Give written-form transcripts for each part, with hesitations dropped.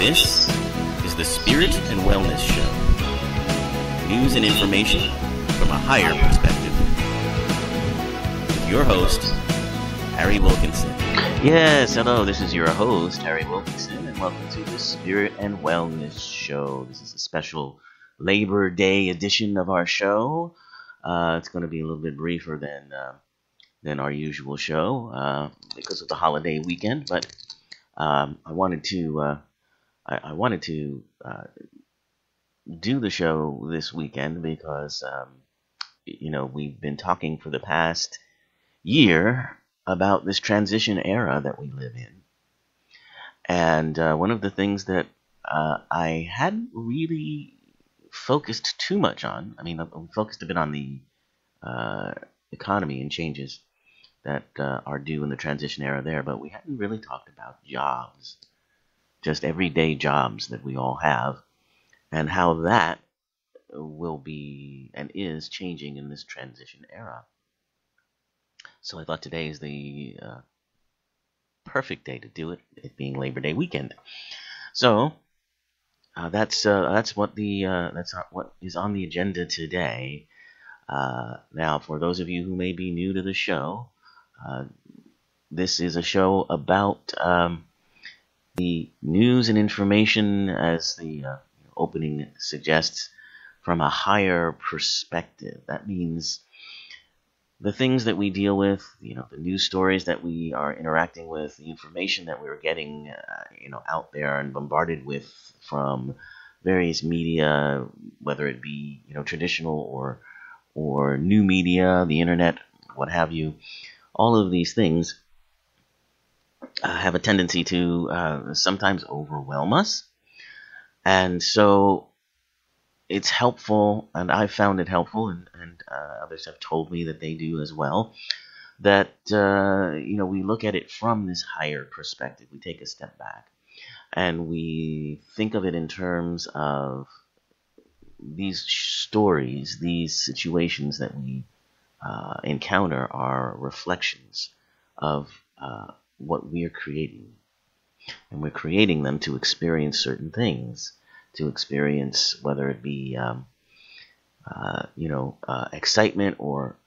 This is the Spirit and Wellness Show. News and information from a higher perspective. With your host, Harry Wilkinson. Yes, hello, this is your host, Harry Wilkinson, and welcome to the Spirit and Wellness Show. This is a special Labor Day edition of our show. It's going to be a little bit briefer than our usual show because of the holiday weekend, but I wanted to do the show this weekend because we've been talking for the past year about this transition era that we live in, and one of the things that I hadn't really focused too much on. I mean, I focused a bit on the economy and changes that are due in the transition era there, but we hadn't really talked about jobs, just everyday jobs that we all have, and how that will be and is changing in this transition era. So I thought today is the perfect day to do it, it being Labor Day weekend. So that's what is on the agenda today. Now, for those of you who may be new to the show, this is a show about the news and information, as the opening suggests, from a higher perspective. That means the things that we deal with, the news stories that we are interacting with, the information that we're getting, out there and bombarded with from various media, whether it be traditional or new media, the internet, what have you. All of these things have a tendency to sometimes overwhelm us. And so it's helpful, and I've found it helpful, and others have told me that they do as well, that we look at it from this higher perspective. We take a step back, and we think of it in terms of these stories, these situations that we encounter are reflections of what we are creating. And we're creating them to experience certain things, to experience whether it be excitement or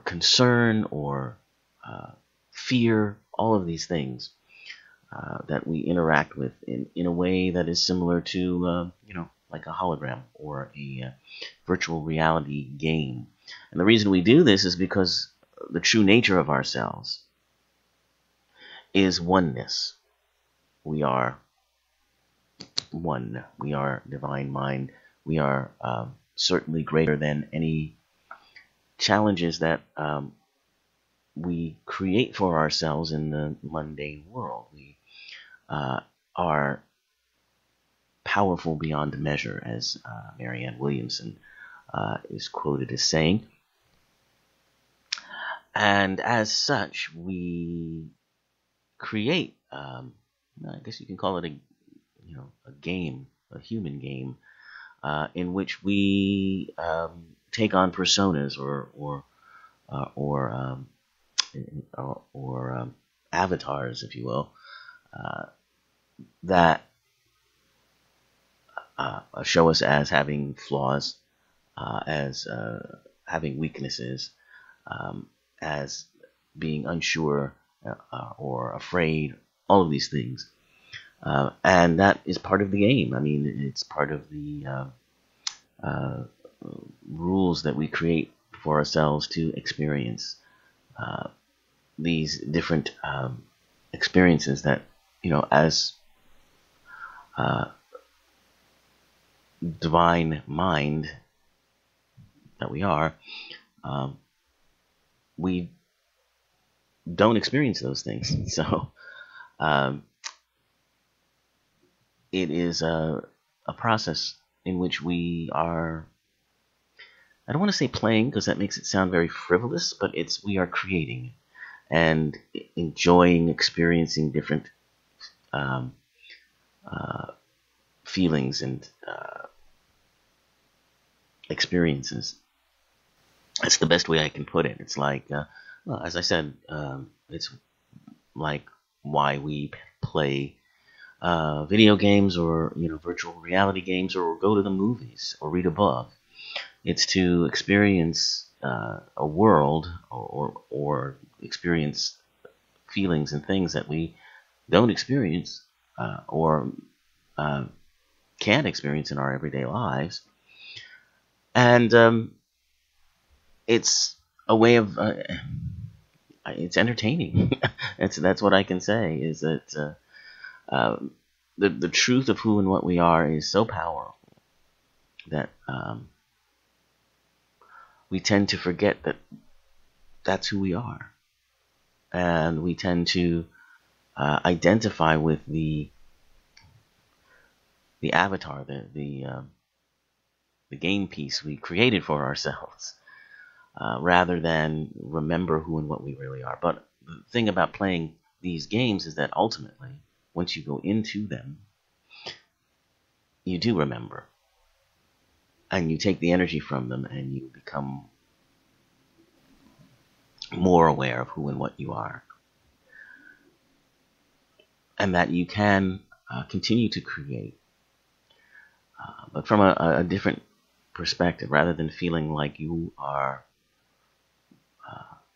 concern or fear, all of these things that we interact with in a way that is similar to like a hologram or a virtual reality game. And the reason we do this is because the true nature of ourselves is oneness. We are one. We are divine mind. We are certainly greater than any challenges that we create for ourselves in the mundane world. We are powerful beyond measure, as Marianne Williamson is quoted as saying. And as such, we create, I guess you can call it a game, a human game, in which we take on personas or avatars, if you will, that show us as having flaws, as having weaknesses, as being unsure or afraid, all of these things. And that is part of the game. I mean, it's part of the rules that we create for ourselves to experience these different experiences that, as divine mind that we are, we don't experience those things. So it is a process in which we are, I don't want to say playing because that makes it sound very frivolous, but we are creating and enjoying, experiencing different feelings and experiences. That's the best way I can put it. It's like, as I said, it's like why we play video games or virtual reality games, or go to the movies or read a book. It's to experience a world, or experience feelings and things that we don't experience, or can't experience in our everyday lives. And it's a way of it's entertaining. That's what I can say, is that the truth of who and what we are is so powerful that we tend to forget that that's who we are, and we tend to identify with the avatar, the game piece we created for ourselves, rather than remember who and what we really are. But the thing about playing these games is that ultimately, once you go into them, you do remember, and you take the energy from them, and you become more aware of who and what you are, and that you can continue to create, but from a different perspective, rather than feeling like you are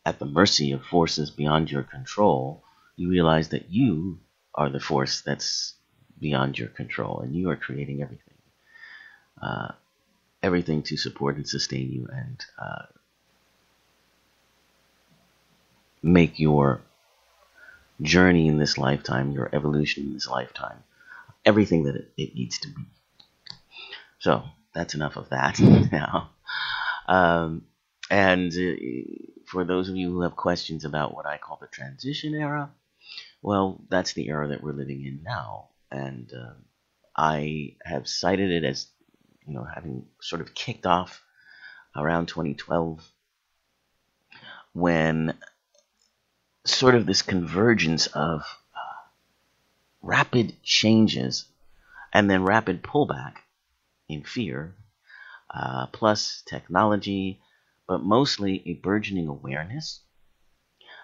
at the mercy of forces beyond your control. You realize that you are the force that's beyond your control, and you are creating everything, everything to support and sustain you, and make your journey in this lifetime, your evolution in this lifetime, everything that it needs to be. So that's enough of that now. And for those of you who have questions about what I call the transition era, well, that's the era that we're living in now. And I have cited it as, having sort of kicked off around 2012, when sort of this convergence of rapid changes and then rapid pullback in fear, plus technology, but mostly a burgeoning awareness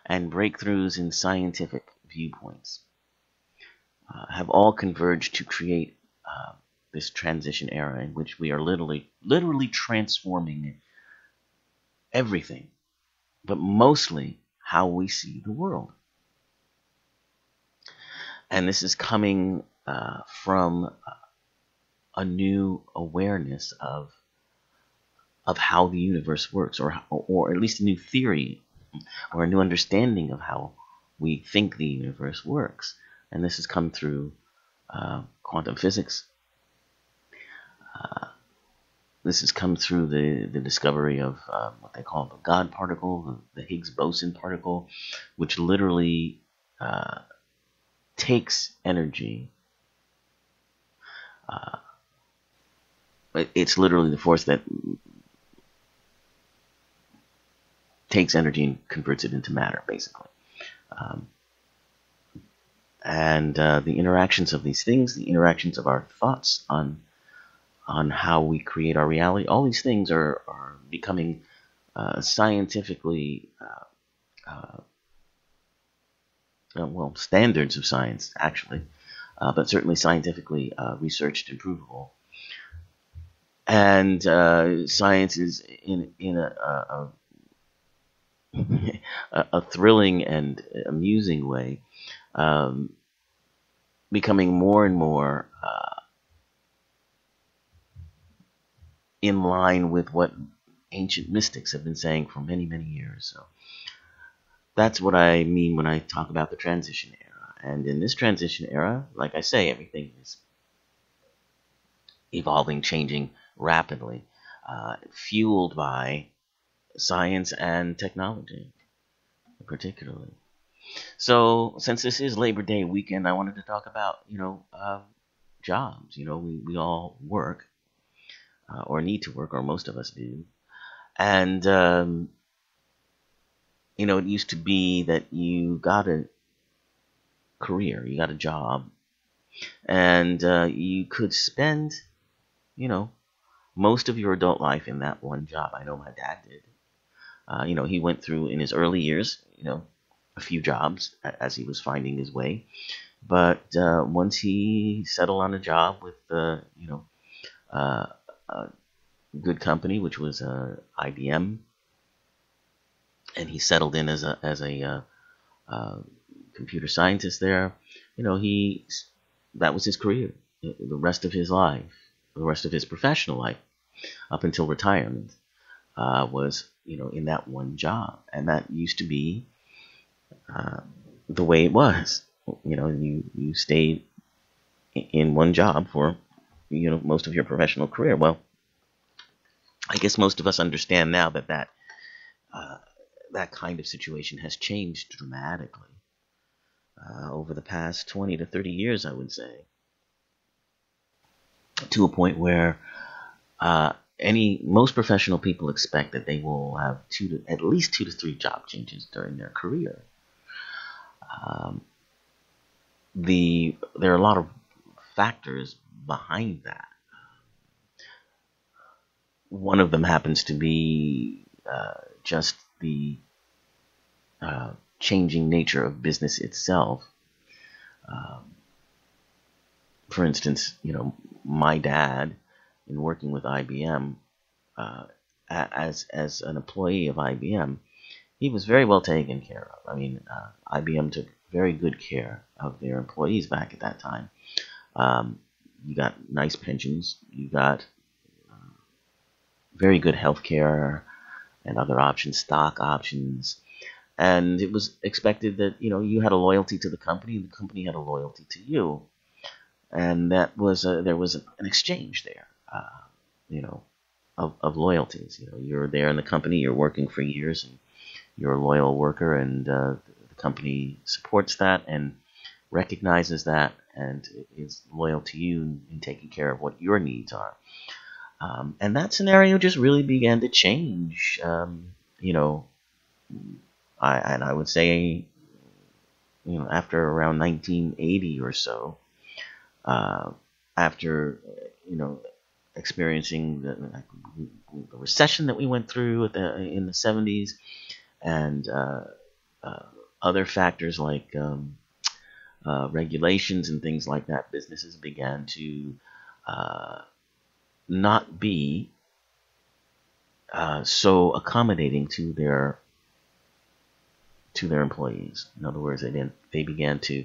and breakthroughs in scientific viewpoints, have all converged to create this transition era in which we are literally transforming everything, but mostly how we see the world. And this is coming from a new awareness of how the universe works, or at least a new theory, or a new understanding of how we think the universe works. And this has come through quantum physics. This has come through the discovery of what they call the God particle, the Higgs boson particle, which literally takes energy. It's literally the force that takes energy and converts it into matter, basically. And the interactions of these things, the interactions of our thoughts on how we create our reality, all these things are becoming scientifically, standards of science, actually, but certainly scientifically researched and provable. And science is in a thrilling and amusing way, becoming more and more in line with what ancient mystics have been saying for many, many years. So that's what I mean when I talk about the transition era. And in this transition era, like I say, everything is evolving, changing rapidly, fueled by science and technology, particularly. So, since this is Labor Day weekend, I wanted to talk about, jobs. We all work, or need to work, or most of us do. And, it used to be that you got a career, you got a job, and you could spend, most of your adult life in that one job. I know my dad did. He went through, in his early years, a few jobs as he was finding his way. But once he settled on a job with, a good company, which was IBM, and he settled in as a computer scientist there. He that was his career, the rest of his life, the rest of his professional life, up until retirement, was in that one job, and that used to be uh, the way it was. You stayed in one job for most of your professional career. Well, I guess most of us understand now uh, that kind of situation has changed dramatically over the past 20 to 30 years, I would say, to a point where most professional people expect that they will have at least 2 to 3 job changes during their career. Um, there are a lot of factors behind that. One of them happens to be just the changing nature of business itself. Um, for instance, my dad, in working with IBM, as an employee of IBM, he was very well taken care of. I mean, IBM took very good care of their employees back at that time. You got nice pensions, you got very good health care and other options, stock options. And it was expected that, you had a loyalty to the company and the company had a loyalty to you. And there was an exchange there, of loyalties. You're there in the company, you're working for years, and you're a loyal worker, and the company supports that and recognizes that and is loyal to you in taking care of what your needs are. And that scenario just really began to change. I would say, after around 1980 or so, after experiencing the recession that we went through in the 70s, and other factors like regulations and things like that, businesses began to not be so accommodating to their employees. In other words, they began to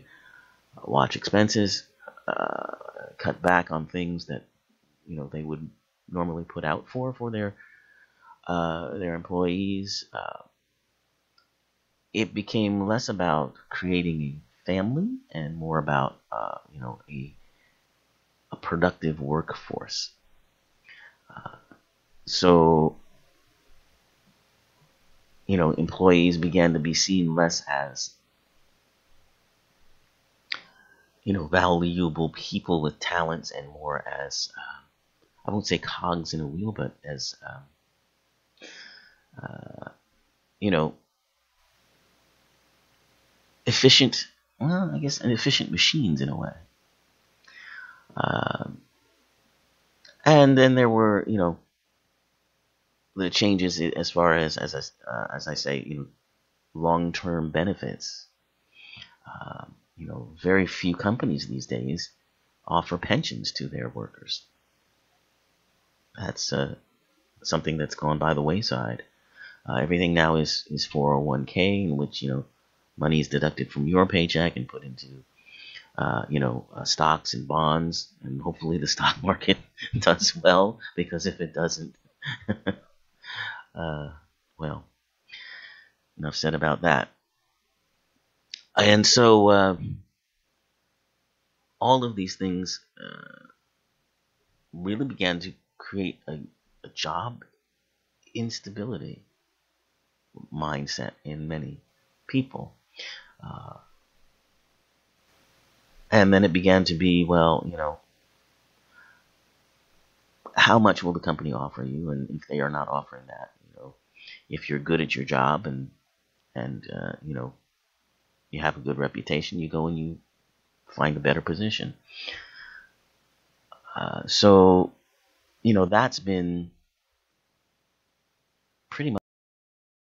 watch expenses, cut back on things that they would normally put out for their employees. It became less about creating a family and more about a productive workforce. So employees began to be seen less as valuable people with talents, and more as I won't say cogs in a wheel, but as efficient. Well, I guess efficient machines in a way. And then there were the changes as far as I say, long-term benefits. Very few companies these days offer pensions to their workers. That's something that's gone by the wayside. Everything now is 401k, in which money is deducted from your paycheck and put into stocks and bonds, and hopefully the stock market does well, because if it doesn't, well, enough said about that. And so all of these things really began to create a job instability mindset in many people. And then it began to be, well, how much will the company offer you? And if they are not offering that, if you're good at your job and you have a good reputation, you go and you find a better position. So that's been